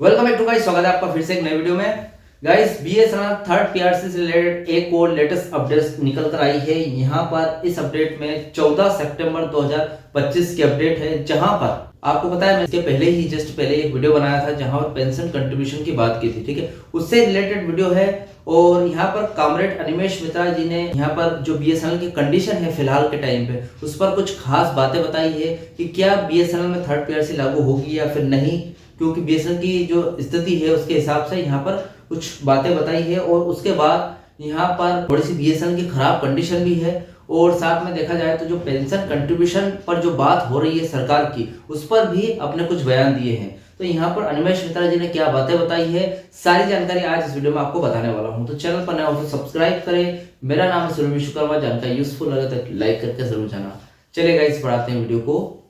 Welcome back to guys, स्वागत है आपका फिर से एक नई वीडियो में। गाइस बीएसएनएल थर्ड पीआरसी से रिलेटेड एक और लेटेस्ट अपडेट निकल कर आई है। यहाँ पर इस अपडेट में 14 सितंबर 2025 की अपडेट है, जहां पर आपको पता है मैं इसके पहले ही जस्ट पहले एक वीडियो बनाया था जहां पर पेंशन कंट्रीब्यूशन की बात की थी, ठीक है, उससे रिलेटेड वीडियो है। और यहाँ पर कॉमरेड अनिमेश मित्रा जी ने यहाँ पर जो बीएसएनएल की कंडीशन है फिलहाल के टाइम पे उस पर कुछ खास बातें बताई है कि क्या बीएसएनएल में थर्ड पीआरसी लागू होगी या फिर नहीं, क्योंकि बीएसएनएल की जो स्थिति है उसके हिसाब से यहाँ पर कुछ बातें बताई है। और उसके बाद यहाँ पर थोड़ी सी बीएसएनएल की खराब कंडीशन भी है। और साथ में देखा जाए तो जो पेंशन कंट्रीब्यूशन पर जो बात हो रही है सरकार की, उस पर भी अपने कुछ बयान दिए हैं। तो यहाँ पर अनिमेश मित्रा जी ने क्या बातें बताई है, सारी जानकारी आज इस वीडियो में आपको बताने वाला हूँ। तो चैनल पर नया हो तो सब्सक्राइब करें। मेरा नाम है सुरभि विश्वकर्मा। जानकारी यूजफुल लगे तो लाइक करके जरूर जाना। चलिए गाइस, बढ़ाते हैं वीडियो को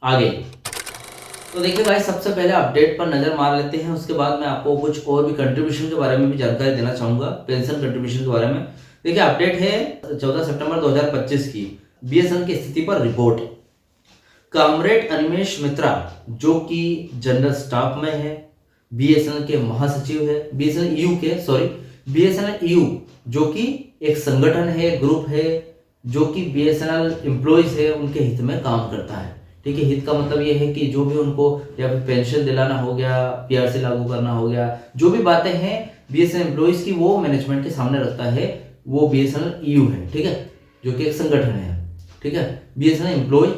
आगे। तो देखिए गाइस, सबसे पहले अपडेट पर नजर मार लेते हैं, उसके बाद मैं आपको कुछ और भी कंट्रीब्यूशन के बारे में भी जानकारी देना चाहूंगा, पेंशन कंट्रीब्यूशन के बारे में। देखिए अपडेट है 14 सितंबर 2025 की बीएसएनएल की स्थिति पर रिपोर्ट। कॉमरेड अनिमेश मित्रा जो कि जनरल स्टाफ में है, बीएसएनएल के महासचिव है, बीएसएनएल ईयू जो कि एक संगठन है, ग्रुप है जो कि बीएसएनएल एम्प्लॉइज है उनके हित में काम करता है, ठीक है। हित का मतलब ये है कि जो भी उनको या फिर पेंशन दिलाना हो गया, पीआरसी लागू करना हो गया, जो भी बातें हैं बीएसएनएल एम्प्लॉइज की वो मैनेजमेंट के सामने रखता है, वो बीएसएनएल ईयू है, ठीक है, जो कि एक संगठन है, ठीक है, बीएसएनएल एम्प्लॉय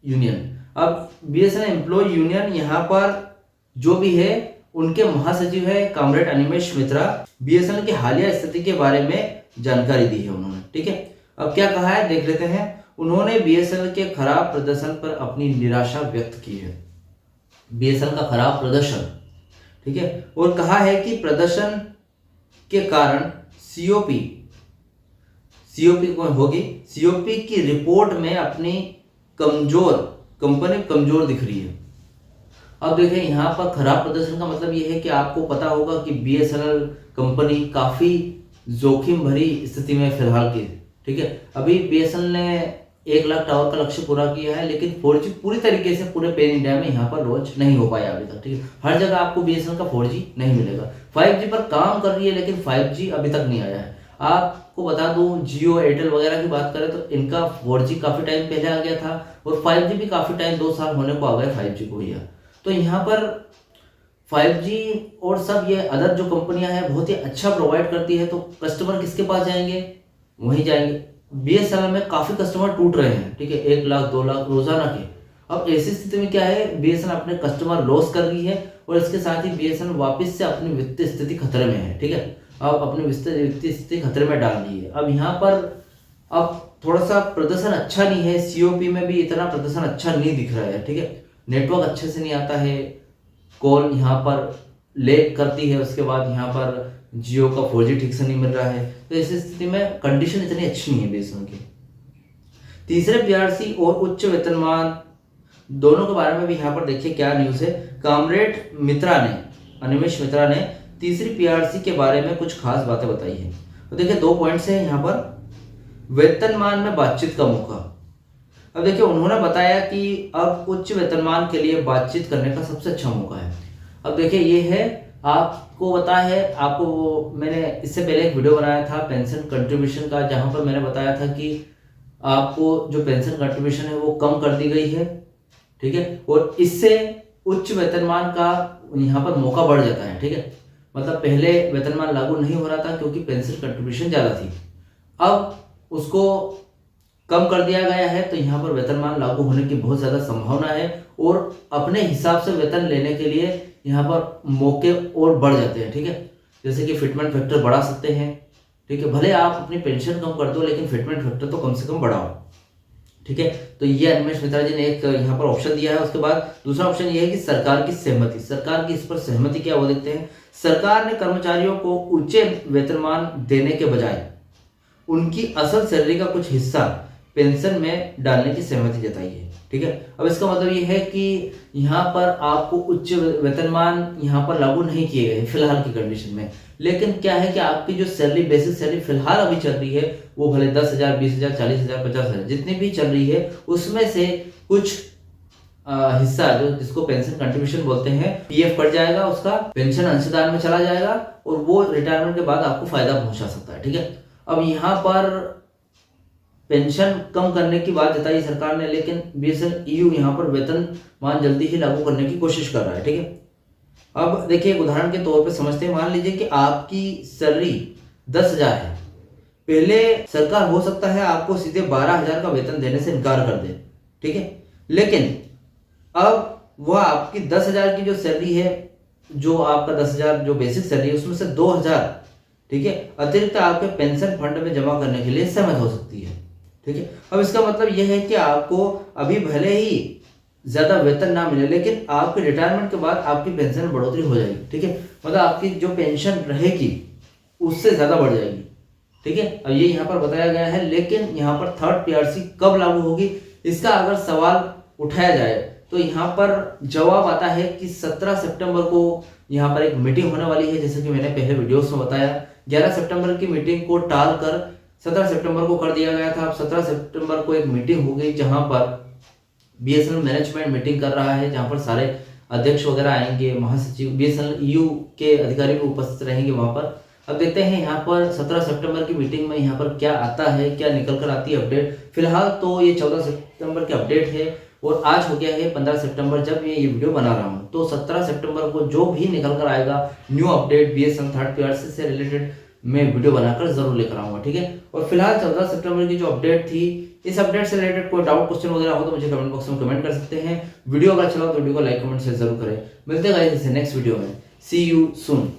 यूनियन। अब बीएसएनएल एम्प्लॉय यूनियन यहाँ पर जो भी है उनके महासचिव है कॉमरेड अनिमेश मित्रा। बीएसएनएल की हालिया स्थिति के बारे में जानकारी दी है उन्होंने, ठीक है। अब क्या कहा है देख लेते हैं। उन्होंने बीएसएनएल के खराब प्रदर्शन पर अपनी निराशा व्यक्त की है, बीएसएनएल का खराब प्रदर्शन, ठीक है, और कहा है कि प्रदर्शन के कारण सीओपी की रिपोर्ट में अपनी कंपनी कमजोर दिख रही है। अब देखें, यहाँ पर खराब प्रदर्शन का मतलब ये है कि आपको पता होगा कि बीएसएनएल कंपनी काफी जोखिम भरी स्थिति में फिलहाल की, ठीक है। अभी बीएसएनएल ने 1 लाख टावर का लक्ष्य पूरा किया है, लेकिन 4G पूरी तरीके से पूरे पैन इंडिया में यहाँ पर लॉन्च नहीं हो पाया अभी तक, ठीक है। हर जगह आपको बीएसएनएल का 4G नहीं मिलेगा। 5G पर काम कर रही है, लेकिन 5G अभी तक नहीं आया है। आपको बता दूं, जियो एयरटेल वगैरह की बात करें तो इनका 4G काफी टाइम पहले आ गया था, और 5G भी काफी टाइम 2 साल होने को आ गए 5G को ही। तो यहाँ पर 5G और सब ये अदर जो कंपनियां हैं बहुत ही अच्छा प्रोवाइड करती है, तो कस्टमर किसके पास जाएंगे, वहीं जाएंगे। बीएसएनएल में काफी कस्टमर टूट रहे हैं, ठीक है, 1 लाख 2 लाख रोजाना के। अब ऐसी स्थिति में क्या है, बीएसएनएल अपने कस्टमर लॉस कर रही है, और इसके साथ ही बीएसएनएल वापस से अपनी वित्तीय स्थिति खतरे में है, ठीक है। अब अपनी वित्तीय स्थिति खतरे में डाल रही है। अब यहाँ पर अब थोड़ा सा प्रदर्शन अच्छा नहीं है, सीओपी में भी इतना प्रदर्शन अच्छा नहीं दिख रहा है, ठीक है। नेटवर्क अच्छे से नहीं आता है, कॉल यहाँ पर लेग करती है, उसके बाद यहाँ पर जियो का 4G ठीक से नहीं मिल रहा है। तो ऐसी स्थिति में कंडीशन इतनी अच्छी नहीं है बीएसएनएल की। तीसरे पीआरसी और उच्च वेतनमान दोनों के बारे में भी यहाँ पर देखिए क्या न्यूज है। कॉमरेड अनिमेश मित्रा ने तीसरी पीआरसी के बारे में कुछ खास बातें बताई है। तो देखिए 2 पॉइंट्स है यहाँ पर। वेतनमान में बातचीत का मौका। अब देखिए उन्होंने बताया कि अब उच्च वेतनमान के लिए बातचीत करने का सबसे अच्छा मौका है। अब देखिए ये है, आपको पता है, आपको मैंने इससे पहले एक वीडियो बनाया था पेंशन कंट्रीब्यूशन का, जहां पर मैंने बताया था कि आपको जो पेंशन कंट्रीब्यूशन है वो कम कर दी गई है, ठीक है, और इससे उच्च वेतनमान का यहाँ पर मौका बढ़ जाता है, ठीक है। मतलब पहले वेतनमान लागू नहीं हो रहा था क्योंकि पेंशन कंट्रीब्यूशन ज्यादा थी, अब उसको कम कर दिया गया है, तो यहाँ पर वेतनमान लागू होने की बहुत ज्यादा संभावना है, और अपने हिसाब से वेतन लेने के लिए यहाँ पर मौके और बढ़ जाते हैं, ठीक है। जैसे कि फिटमेंट फैक्टर बढ़ा सकते हैं, ठीक है, भले आप अपनी पेंशन कम कर दो लेकिन फिटमेंट फैक्टर तो कम से कम बढ़ाओ, ठीक है। तो ये अनिमेश मित्रा जी ने एक यहाँ पर ऑप्शन दिया है। उसके बाद दूसरा ऑप्शन ये है कि सरकार की सहमति। सरकार की इस पर सहमति क्या, वो देखते हैं। सरकार ने कर्मचारियों को उच्च वेतनमान देने के बजाय उनकी असल सैलरी का कुछ हिस्सा पेंशन में डालने की सहमति जताई है, ठीक है। अब इसका मतलब ये है कि यहाँ पर आपको उच्च वेतनमान यहाँ पर लागू नहीं किए गए फिलहाल की कंडीशन में, लेकिन क्या है कि आपकी जो सैलरी, बेसिक सैलरी फिलहाल अभी चल रही है वो भले 10,000, 20,000, 40,000, 50,000 जितनी भी चल रही है, उसमें से कुछ हिस्सा जो जिसको पेंशन कंट्रीब्यूशन बोलते हैं, पीएफ कट जाएगा, उसका पेंशन अंशदान में चला जाएगा और वो रिटायरमेंट के बाद आपको फायदा पहुंचा सकता है। ठीक है, अब यहाँ पर पेंशन कम करने की बात जताई सरकार ने, लेकिन बीएसएनएल ईयू यहाँ पर वेतनमान जल्दी ही लागू करने की कोशिश कर रहा है। ठीक है, अब देखिए एक उदाहरण के तौर पे समझते हैं। मान लीजिए कि आपकी सैलरी 10,000 है। पहले सरकार हो सकता है आपको सीधे 12,000 का वेतन देने से इनकार कर दे। ठीक है, लेकिन अब वह आपकी 10,000 की जो सैलरी है, जो आपका 10,000 जो बेसिक सैलरी है, उसमें से 2,000 ठीक है अतिरिक्त आपके पेंशन फंड में जमा करने के लिए सहमत हो सकती है। ठीक है, अब इसका मतलब यह है कि आपको अभी भले ही ज्यादा वेतन ना मिले, लेकिन आपके रिटायरमेंट के बाद आपकी पेंशन में बढ़ोतरी हो जाएगी। ठीक है, मतलब आपकी जो पेंशन रहेगी उससे ज्यादा बढ़ जाएगी। ठीक है, अब ये यहाँ पर बताया गया है। लेकिन यहाँ पर थर्ड पीआरसी कब लागू होगी, इसका अगर सवाल उठाया जाए तो यहाँ पर जवाब आता है कि 17 सितंबर को यहाँ पर एक मीटिंग होने वाली है। जैसे कि मैंने पहले वीडियोस में बताया, 11 सितंबर की मीटिंग को टालकर 17 सितंबर को कर दिया गया था। अब 17 सितंबर को एक मीटिंग होगी जहां पर बीएसएनएल मैनेजमेंट मीटिंग कर रहा है, जहां पर सारे अध्यक्ष वगैरह आएंगे, महासचिव बीएसएनएल ईयू के अधिकारी भी उपस्थित रहेंगे वहां पर। अब देखते हैं यहाँ पर 17 सितंबर की मीटिंग में यहाँ पर क्या आता है, क्या निकल कर आती है अपडेट। फिलहाल तो ये 14 सितंबर की अपडेट है और आज हो गया है 15 सितंबर जब ये वीडियो बना रहा हूँ। तो 17 सितंबर को जो भी निकल कर आएगा new update BSNL third PRC से रिलेटेड मैं वीडियो बनाकर जरूर लेकर आऊंगा। ठीक है, और फिलहाल 14 सितंबर की जो अपडेट थी, इस अपडेट से रिलेटेड कोई डाउट क्वेश्चन वगैरह हो तो मुझे कमेंट बॉक्स में कमेंट कर सकते हैं। वीडियो अगर अच्छा लगा तो वीडियो को लाइक कमेंट शेयर जरूर करें। मिलते हैं गाइस नेक्स्ट वीडियो में। सी यू सून।